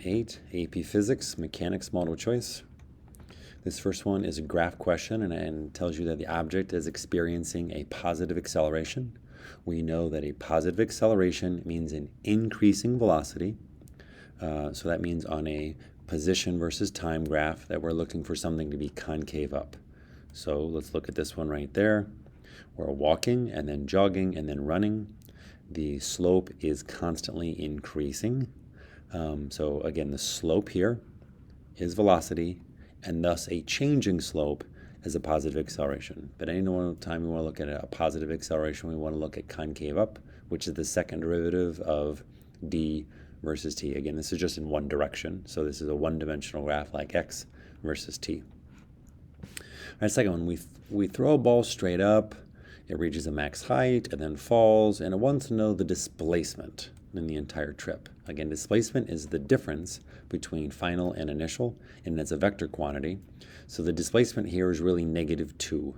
8, AP Physics, Mechanics Multiple Choice. This first one is a graph question and tells you that the object is experiencing a positive acceleration. We know that a positive acceleration means an increasing velocity. So that means on a position versus time graph that we're looking for something to be concave up. So let's look at this one right there. We're walking and then jogging and then running. The slope is constantly increasing. So again, the slope here is velocity, and thus a changing slope is a positive acceleration. But any time we want to look at a positive acceleration, we want to look at concave up, which is the second derivative of d versus t. Again, this is just in one direction, so this is a one-dimensional graph like x versus t. All right, second one, we throw a ball straight up, it reaches a max height and then falls, and it wants to know the displacement in the entire trip. Again, displacement is the difference between final and initial, and it's a vector quantity. So the displacement here is really -2.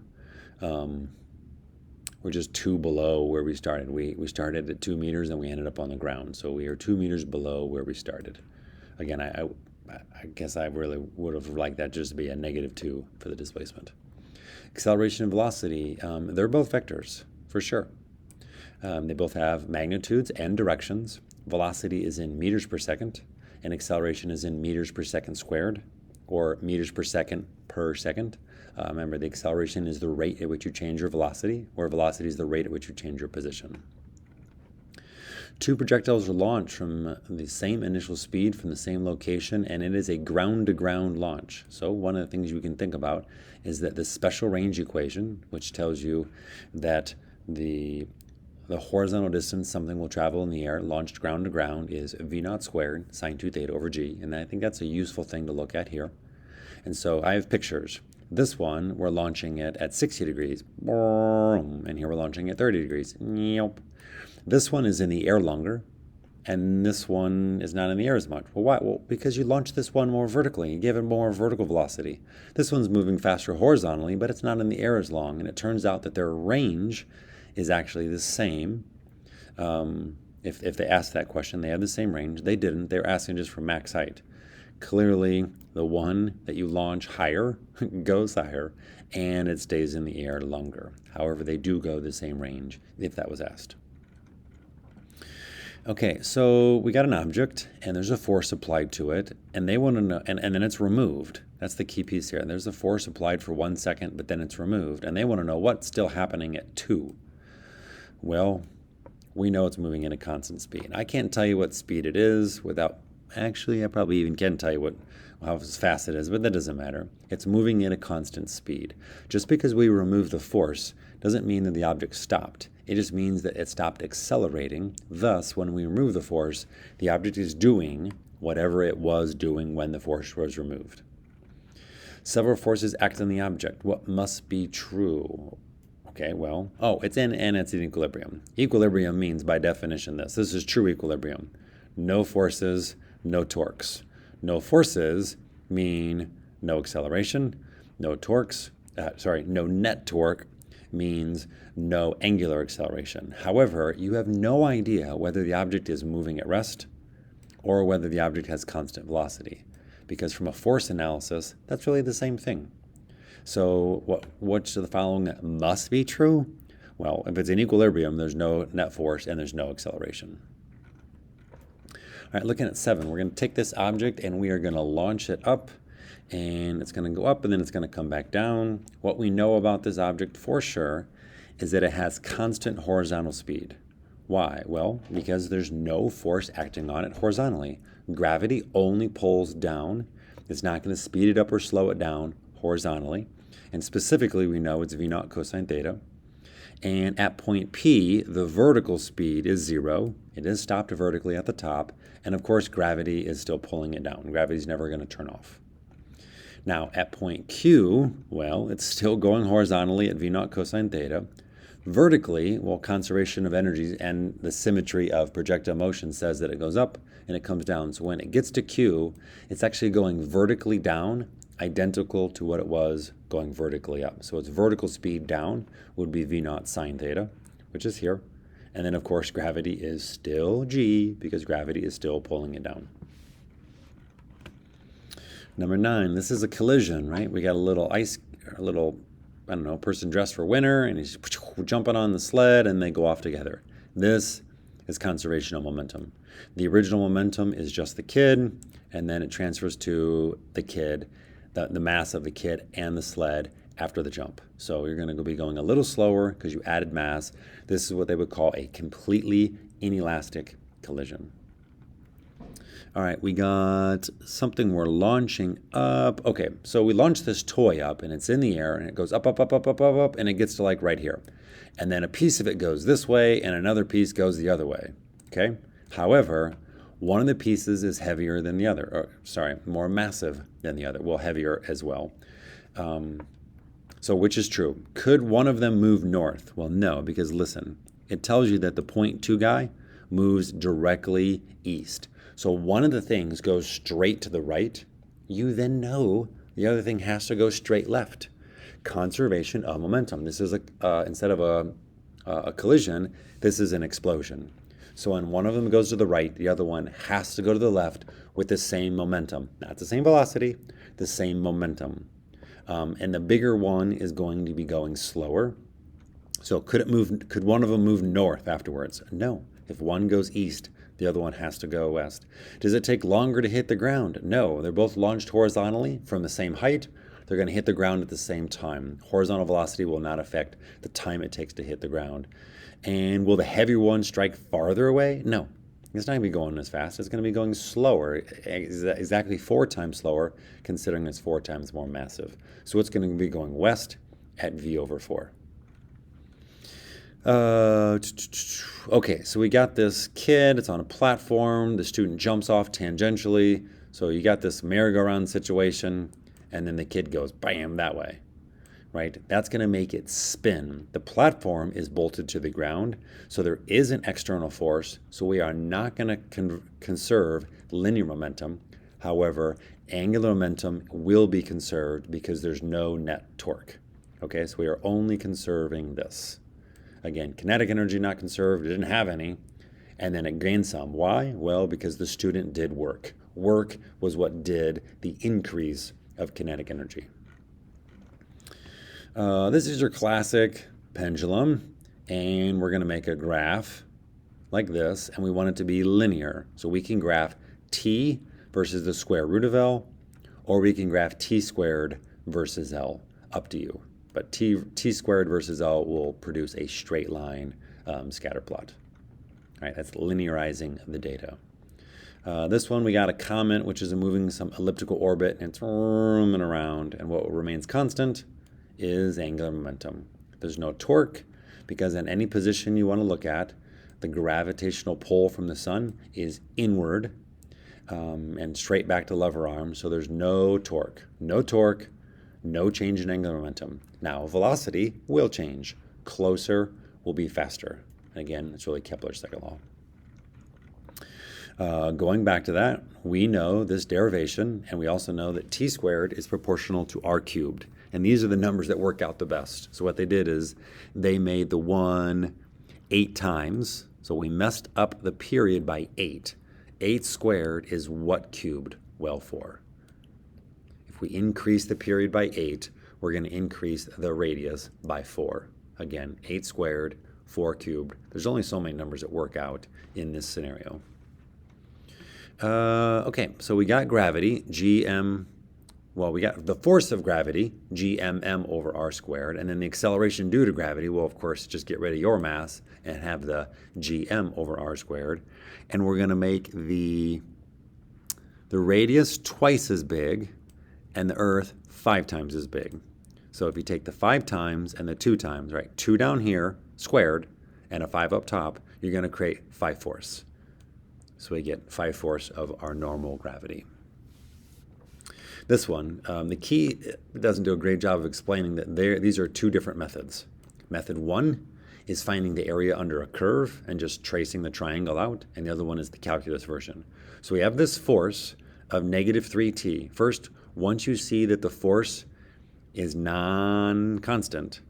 We're just 2 below where we started. We started at 2 meters and we ended up on the ground. So we are 2 meters below where we started. Again, I guess I really would have liked that just to be a -2 for the displacement. Acceleration and velocity, they're both vectors, for sure. They both have magnitudes and directions. Velocity is in meters per second, and acceleration is in meters per second squared, or meters per second. Remember, the acceleration is the rate at which you change your velocity, where velocity is the rate at which you change your position. Two projectiles are launched from the same initial speed from the same location, and it is a ground-to-ground launch. So one of the things you can think about is that the special range equation, which tells you that the horizontal distance something will travel in the air launched ground to ground is v0 squared sine 2 theta over g, and I think that's a useful thing to look at here. And so I have pictures. This one, we're launching it at 60 degrees, and here we're launching at 30 degrees. This one is in the air longer, and this one is not in the air as much. Well, why? Well, because you launched this one more vertically. You gave it more vertical velocity. This one's moving faster horizontally, but it's not in the air as long, and it turns out that their range is actually the same. If they asked that question, they have the same range. They didn't. They're asking just for max height. Clearly, the one that you launch higher goes higher, and it stays in the air longer. However, they do go the same range if that was asked. Okay, so we got an object, and there's a force applied to it, and they want to know, and then it's removed. That's the key piece here. There's a force applied for 1 second, but then it's removed, and they want to know what's still happening at 2. Well, we know it's moving at a constant speed. I can't tell you what speed it is without, actually, I probably even can tell you how fast it is, but that doesn't matter. It's moving at a constant speed. Just because we remove the force doesn't mean that the object stopped. It just means that it stopped accelerating. Thus, when we remove the force, the object is doing whatever it was doing when the force was removed. Several forces act on the object. What must be true? Okay, well, it's in equilibrium. Equilibrium means, by definition, this is true equilibrium. No forces, no torques. No forces mean no acceleration, no torques, no net torque means no angular acceleration. However, you have no idea whether the object is moving at rest or whether the object has constant velocity, because from a force analysis, that's really the same thing. So which of the following must be true? Well, if it's in equilibrium, there's no net force and there's no acceleration. All right, looking at 7, we're going to take this object and we are going to launch it up, and it's going to go up and then it's going to come back down. What we know about this object for sure is that it has constant horizontal speed. Why? Well, because there's no force acting on it horizontally. Gravity only pulls down. It's not going to speed it up or slow it down horizontally. And specifically, we know it's v0 cosine theta. And at point P, the vertical speed is 0. It is stopped vertically at the top. And of course, gravity is still pulling it down. Gravity is never going to turn off. Now, at point Q, well, it's still going horizontally at v0 cosine theta. Vertically, well, conservation of energy and the symmetry of projectile motion says that it goes up and it comes down. So when it gets to Q, it's actually going vertically down, identical to what it was going vertically up. So its vertical speed down would be v0 sine theta, which is here. And then, of course, gravity is still g because gravity is still pulling it down. Number 9, this is a collision, right? We got a little, I don't know, person dressed for winter, and he's jumping on the sled, and they go off together. This is conservation of momentum. The original momentum is just the kid, and then it transfers to the kid, the mass of the kid and the sled after the jump. So you're going to be going a little slower because you added mass. This is what they would call a completely inelastic collision. All right, we got something we're launching up. Okay, so we launched this toy up, and it's in the air, and it goes up, up, up, up, up, up, up, and it gets to like right here. And then a piece of it goes this way, and another piece goes the other way, okay? However, one of the pieces is heavier than the other, or more massive than the other. Well, heavier as well. So which is true? Could one of them move north? Well, no, because listen, it tells you that the 0.2 guy moves directly east. So one of the things goes straight to the right. You then know the other thing has to go straight left. Conservation of momentum. This is instead of a collision, this is an explosion. So when one of them goes to the right, the other one has to go to the left with the same momentum. Not the same velocity, the same momentum. And the bigger one is going to be going slower. So could one of them move north afterwards? No. If one goes east, the other one has to go west. Does it take longer to hit the ground? No. They're both launched horizontally from the same height. They're going to hit the ground at the same time. Horizontal velocity will not affect the time it takes to hit the ground. And will the heavier one strike farther away? No. It's not going to be going as fast. It's going to be going slower, exactly 4 times slower, considering it's 4 times more massive. So it's going to be going west at v over 4. Okay, so we got this kid. It's on a platform. The student jumps off tangentially. So you got this merry-go-round situation, and then the kid goes bam that way, right? That's going to make it spin. The platform is bolted to the ground, so there is an external force, so we are not going to conserve linear momentum. However, angular momentum will be conserved because there's no net torque. Okay, so we are only conserving this. Again, kinetic energy not conserved, it didn't have any, and then it gained some. Why? Well, because the student did work. Work was what did the increase of kinetic energy. This is your classic pendulum, and we're going to make a graph like this, and we want it to be linear. So we can graph t versus the square root of L, or we can graph t squared versus L, up to you. But t squared versus L will produce a straight line scatter plot. All right, that's linearizing the data. This one, we got a comet, which is moving some elliptical orbit, and it's roaming around, and what remains constant is angular momentum. There's no torque, because in any position you want to look at, the gravitational pull from the sun is inward and straight back to lever arm, so there's no torque. No torque, no change in angular momentum. Now, velocity will change. Closer will be faster. And again, it's really Kepler's second law. Going back to that, we know this derivation, and we also know that t squared is proportional to r cubed. And these are the numbers that work out the best. So what they did is they made the 1 8 times. So we messed up the period by 8. 8 squared is what cubed? Well, 4. If we increase the period by 8, we're going to increase the radius by 4. Again, 8 squared, 4 cubed. There's only so many numbers that work out in this scenario. Okay, so we got gravity, we got the force of gravity, gmm over r squared, and then the acceleration due to gravity, well, of course, just get rid of your mass and have the gm over r squared. And we're going to make the radius twice as big and the Earth 5 times as big. So if you take the 5 times and the 2 times, right, 2 down here, squared, and a 5 up top, you're going to create 5 force. So we get 5 force of our normal gravity. This one, the key doesn't do a great job of explaining that these are 2 different methods. Method 1 is finding the area under a curve and just tracing the triangle out, and the other one is the calculus version. So we have this force of negative 3t. First, once you see that the force is non-constant,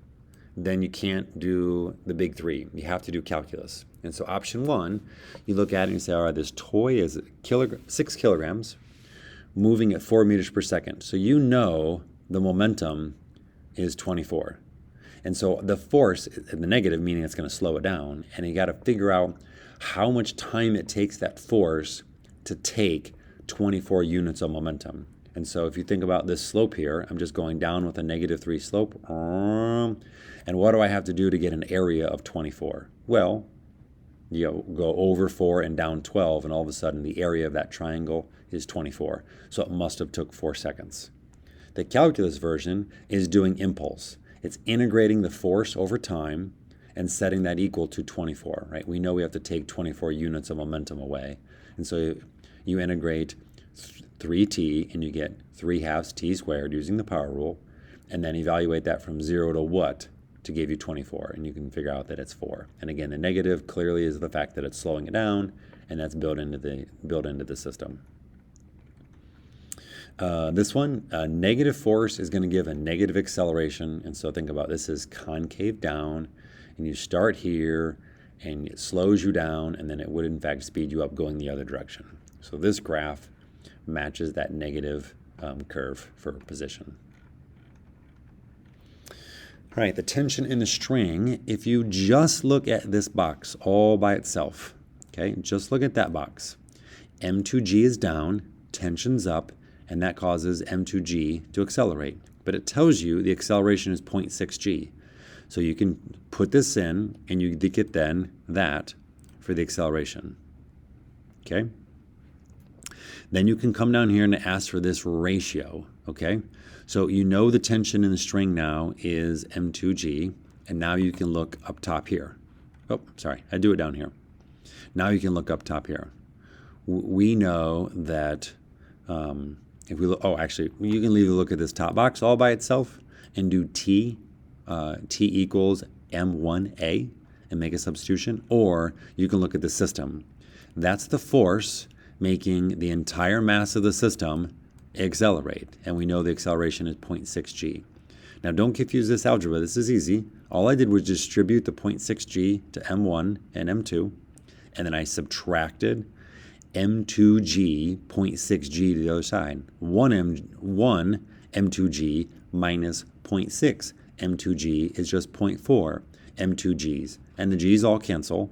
then you can't do the big 3. You have to do calculus. And so option 1, you look at it and you say, all right, this toy is 6 kilograms, moving at 4 meters per second. So you know the momentum is 24. And so the force, the negative, meaning it's going to slow it down. And you got to figure out how much time it takes that force to take 24 units of momentum. And so if you think about this slope here, I'm just going down with a -3 slope. And what do I have to do to get an area of 24? Well, you go over 4 and down 12, and all of a sudden the area of that triangle is 24. So it must have took 4 seconds. The calculus version is doing impulse. It's integrating the force over time and setting that equal to 24, right? We know we have to take 24 units of momentum away. And so you integrate 3t and you get 3/2 t squared using the power rule, and then evaluate that from 0 to what to give you 24, and you can figure out that it's 4. And again, the negative clearly is the fact that it's slowing it down, and that's built into the system. This one, negative force is going to give a negative acceleration, and so think about this as concave down, and you start here, and it slows you down, and then it would in fact speed you up going the other direction. So this graph matches that negative curve for position. All right, the tension in the string, if you just look at this box all by itself, okay, just look at that box. M2G is down, tension's up, and that causes M2G to accelerate. But it tells you the acceleration is 0.6 G. So you can put this in, and you get then that for the acceleration. Okay? Then you can come down here and ask for this ratio, okay? So you know the tension in the string now is M2G, and now you can look up top here. Oh, sorry, I do it down here. Now you can look up top here. We know that if we look, actually, you can leave a look at this top box all by itself and do T equals M1A and make a substitution, or you can look at the system. That's the force making the entire mass of the system accelerate, and we know the acceleration is 0.6 G. Now don't confuse this algebra, this is easy. All I did was distribute the 0.6 G to M1 and M2, and then I subtracted M2G 0.6 G to the other side. 1 M2G minus 0.6 M2G is just 0.4 M2Gs, and the G's all cancel.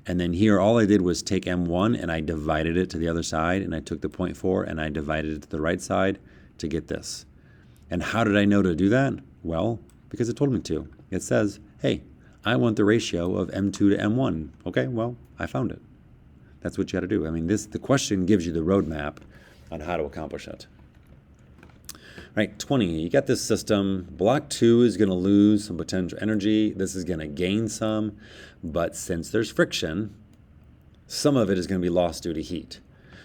And then here, all I did was take M1 and I divided it to the other side, and I took the 0.4 and I divided it to the right side to get this. And how did I know to do that? Well, because it told me to. It says, hey, I want the ratio of M2 to M1. Okay, well, I found it. That's what you got to do. I mean, the question gives you the roadmap on how to accomplish it. Right, 20, you got this system. Block 2 is going to lose some potential energy. This is going to gain some, but since there's friction, some of it is going to be lost due to heat.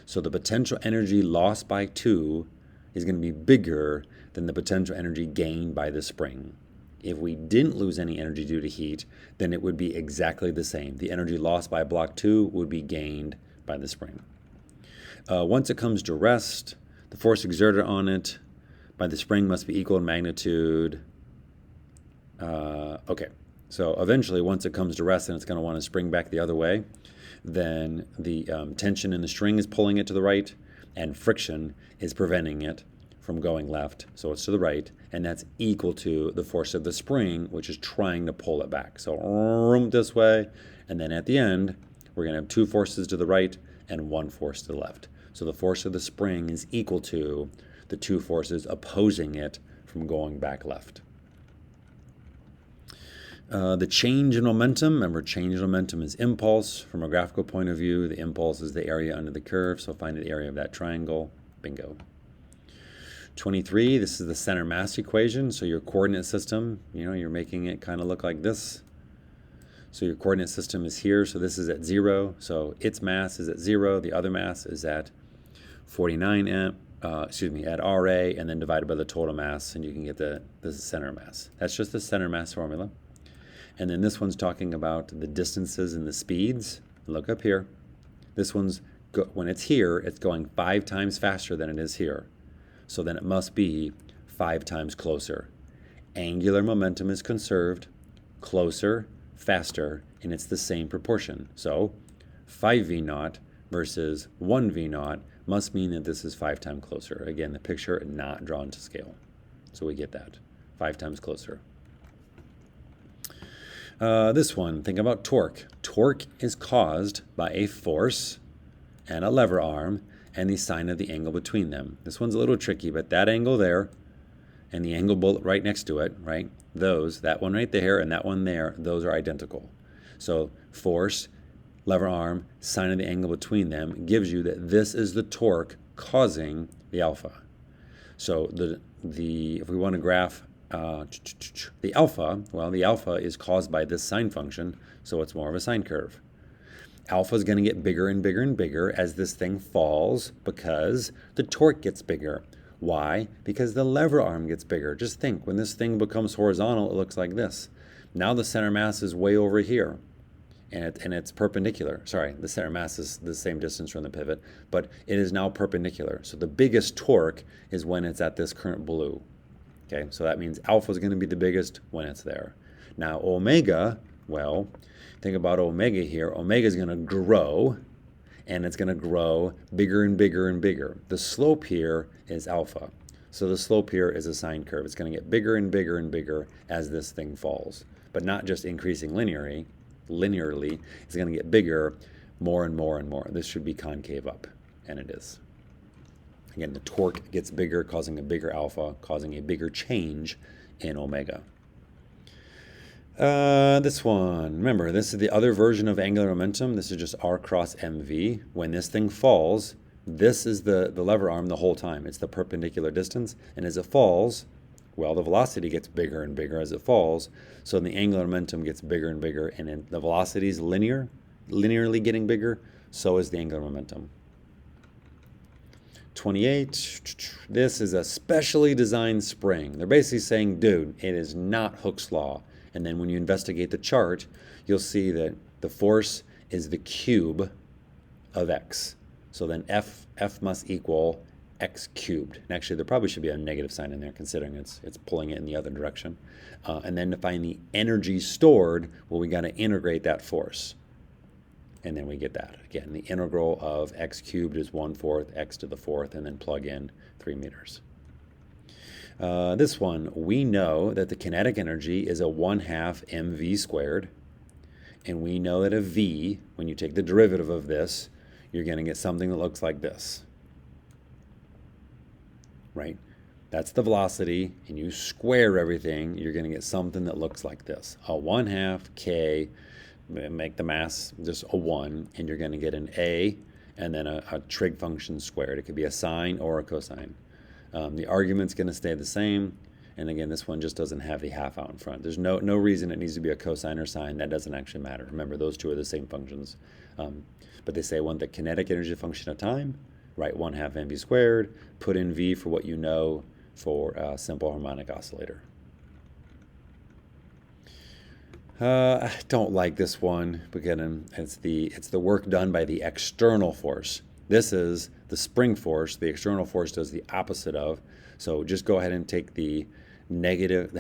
So the potential energy lost by 2 is going to be bigger than the potential energy gained by the spring. If we didn't lose any energy due to heat, then it would be exactly the same. The energy lost by block 2 would be gained by the spring. Once it comes to rest, the force exerted on it by the spring must be equal in magnitude. Okay, so eventually once it comes to rest and it's going to want to spring back the other way, then the tension in the string is pulling it to the right, and friction is preventing it from going left, so it's to the right, and that's equal to the force of the spring, which is trying to pull it back. So this way, and then at the end, we're going to have 2 forces to the right and 1 force to the left. So the force of the spring is equal to the 2 forces opposing it from going back left. The change in momentum, remember change in momentum is impulse. From a graphical point of view, the impulse is the area under the curve, so find the area of that triangle. Bingo. 23, this is the center mass equation. So your coordinate system, you're making it kind of look like this. So your coordinate system is here, so this is at 0. So its mass is at 0, the other mass is at 49 at RA, and then divided by the total mass, and you can get the center mass. That's just the center mass formula. And then this one's talking about the distances and the speeds. Look up here. This one's, when it's here, it's going 5 times faster than it is here. So then it must be 5 times closer. Angular momentum is conserved, closer, faster, and it's the same proportion. So 5 v naught versus 1 v naught must mean that this is 5 times closer. Again, the picture not drawn to scale. So we get that, 5 times closer. This one, think about torque. Torque is caused by a force and a lever arm and the sine of the angle between them. This one's a little tricky, but that angle there and the angle bullet right next to it, right? That one right there and that one there, those are identical. So force, lever arm, sine of the angle between them gives you that this is the torque causing the alpha. So if we want to graph the alpha, well, the alpha is caused by this sine function, so it's more of a sine curve. Alpha is going to get bigger and bigger and bigger as this thing falls because the torque gets bigger. Why? Because the lever arm gets bigger. Just think, when this thing becomes horizontal, it looks like this. Now the center mass is way over here, and it's perpendicular. Sorry, the center mass is the same distance from the pivot, but it is now perpendicular. So the biggest torque is when it's at this current blue. Okay, so that means alpha is going to be the biggest when it's there. Now omega, well, think about omega here. Omega is going to grow, and it's going to grow bigger and bigger and bigger. The slope here is alpha. So the slope here is a sine curve. It's going to get bigger and bigger and bigger as this thing falls, but not just increasing linearly. It's going to get bigger more and more and more. This should be concave up, and it is. Again, the torque gets bigger, causing a bigger alpha, causing a bigger change in omega. This one, remember, this is the other version of angular momentum. This is just R cross mv. When this thing falls, this is the lever arm the whole time. It's the perpendicular distance, and as it falls, well, the velocity gets bigger and bigger as it falls, so the angular momentum gets bigger and bigger, and the velocity is linearly getting bigger, so is the angular momentum. 28, this is a specially designed spring. They're basically saying, dude, it is not Hooke's law. And then when you investigate the chart, you'll see that the force is the cube of x. So then F must equal x cubed. And actually, there probably should be a negative sign in there, considering it's pulling it in the other direction. And then to find the energy stored, well, we got to integrate that force. And then we get that. Again, the integral of x cubed is 1/4 x to the 4th, and then plug in 3 meters. This one, we know that the kinetic energy is a 1/2 mv squared. And we know that a v, when you take the derivative of this, you're going to get something that looks like this. Right? That's the velocity, and you square everything, you're going to get something that looks like this. A 1/2 k, make the mass just a 1, and you're going to get an a, and then a trig function squared. It could be a sine or a cosine. The argument's going to stay the same, and again, this one just doesn't have the half out in front. There's no reason it needs to be a cosine or sine. That doesn't actually matter. Remember, those two are the same functions. But they say want the kinetic energy function of time, write 1/2 mv squared, put in v for what you know for a simple harmonic oscillator. I don't like this one, because it's the work done by the external force. This is the spring force. The external force does the opposite of. So just go ahead and take the negative.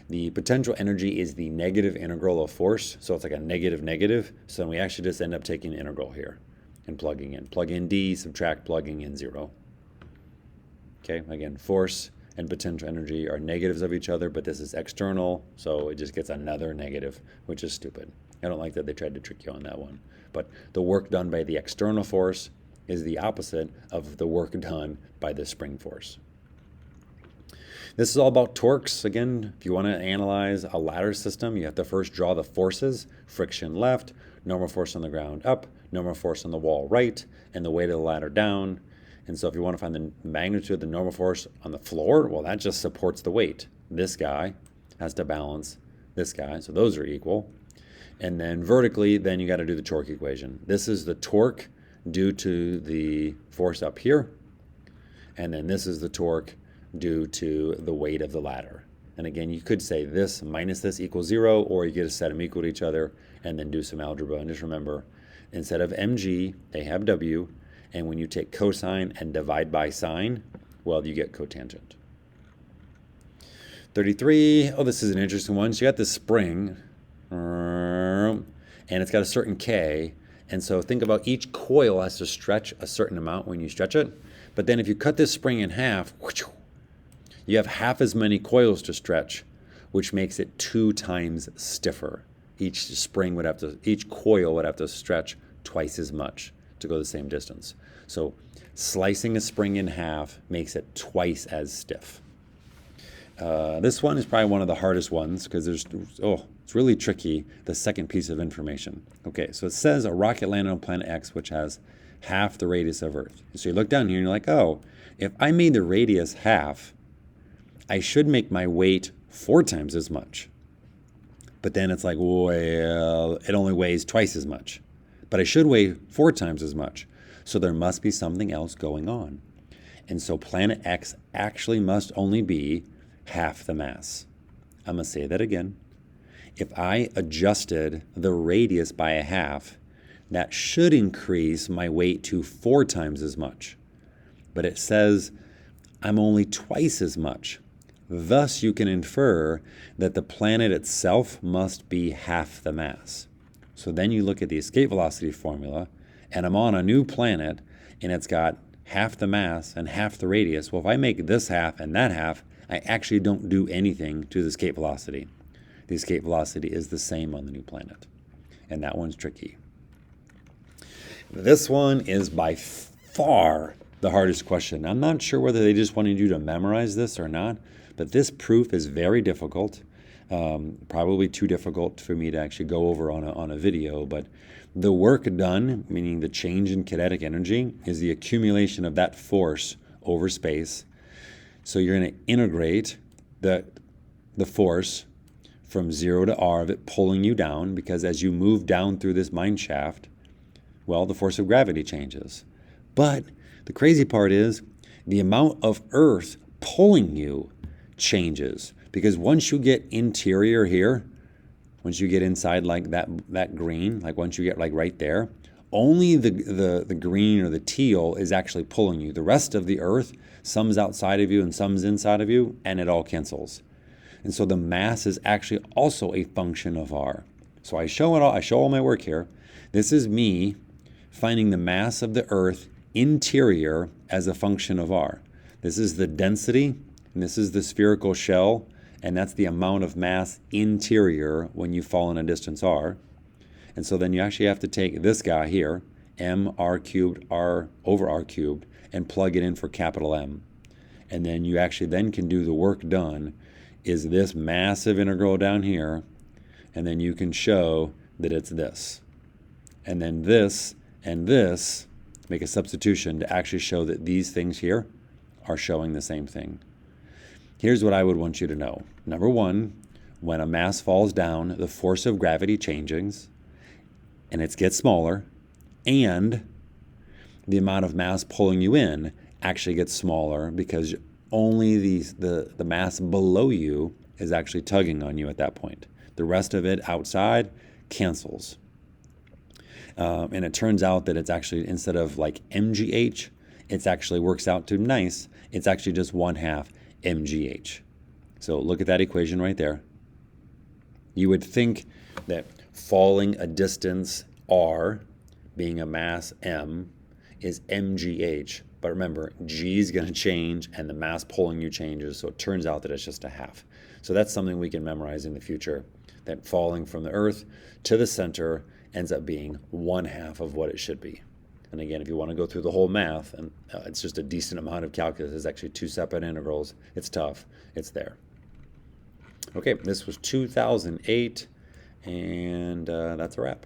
The potential energy is the negative integral of force. So it's like a negative. So we actually just end up taking the integral here and plugging in. Plug in d, subtract, plugging in 0. Okay, again, force and potential energy are negatives of each other, but this is external, so it just gets another negative, which is stupid. I don't like that they tried to trick you on that one. But the work done by the external force is the opposite of the work done by the spring force. This is all about torques. Again, if you want to analyze a ladder system, you have to first draw the forces: friction left, normal force on the ground up, normal force on the wall right, and the weight of the ladder down. And so if you want to find the magnitude of the normal force on the floor, well, that just supports the weight. This guy has to balance this guy, so those are equal. And then vertically, then you got to do the torque equation. This is the torque due to the force up here, and then this is the torque due to the weight of the ladder. And again, you could say this minus this equals 0, or you could just set them equal to each other and then do some algebra. And just remember, instead of mg, they have w. And when you take cosine and divide by sine, well, you get cotangent. 33, oh, this is an interesting one. So you got this spring, and it's got a certain K, And so think about each coil has to stretch a certain amount when you stretch it. But then if you cut this spring in half, you have half as many coils to stretch, which makes it 2 times stiffer. Each coil would have to stretch twice as much to go the same distance. So slicing a spring in half makes it twice as stiff. This one is probably one of the hardest ones because it's really tricky, the second piece of information. Okay, so it says a rocket landed on planet X, which has half the radius of Earth. So you look down here and you're like, oh, if I made the radius half, I should make my weight 4 times as much. But then it's like, well, it only weighs twice as much. But I should weigh 4 times as much. So there must be something else going on. And so planet X actually must only be half the mass. I'm going to say that again. If I adjusted the radius by a half, that should increase my weight to 4 times as much. But it says I'm only twice as much. Thus, you can infer that the planet itself must be half the mass. So then you look at the escape velocity formula, and I'm on a new planet, and it's got half the mass and half the radius. Well, if I make this half and that half, I actually don't do anything to the escape velocity. The escape velocity is the same on the new planet. And that one's tricky. This one is by far the hardest question. I'm not sure whether they just wanted you to memorize this or not, but this proof is very difficult. Probably too difficult for me to actually go over on a video, but the work done, meaning the change in kinetic energy, is the accumulation of that force over space. So you're going to integrate the force from 0 to r of it pulling you down, because as you move down through this mine shaft, well, the force of gravity changes. But the crazy part is the amount of Earth pulling you changes, because once you get interior here, once you get inside like that green, like once you get like right there, only the green or the teal is actually pulling you. The rest of the Earth, some's outside of you and some's inside of you, and it all cancels. And so the mass is actually also a function of r. So I show all my work here. This is me finding the mass of the Earth interior as a function of r. This is the density, and this is the spherical shell, and that's the amount of mass interior when you fall in a distance r. And so then you actually have to take this guy here, m r cubed r over r cubed, and plug it in for capital M. And then you actually then can do the work done is this massive integral down here, and then you can show that it's this. And then this and this, make a substitution to actually show that these things here are showing the same thing. Here's what I would want you to know. Number one, when a mass falls down, the force of gravity changes, and it gets smaller, and the amount of mass pulling you in actually gets smaller because only the mass below you is actually tugging on you at that point. The rest of it outside cancels. And it turns out that it's actually, instead of like mgh, it actually works out to nice. It's actually just 1/2 mgh. So look at that equation right there. You would think that falling a distance r, being a mass m, is mgh. But remember, g is going to change and the mass pulling you changes. So it turns out that it's just 1/2. So that's something we can memorize in the future, that falling from the Earth to the center ends up being 1/2 of what it should be. And again, if you want to go through the whole math, and it's just a decent amount of calculus, it's actually 2 separate integrals. It's tough. It's there. Okay, this was 2008, and that's a wrap.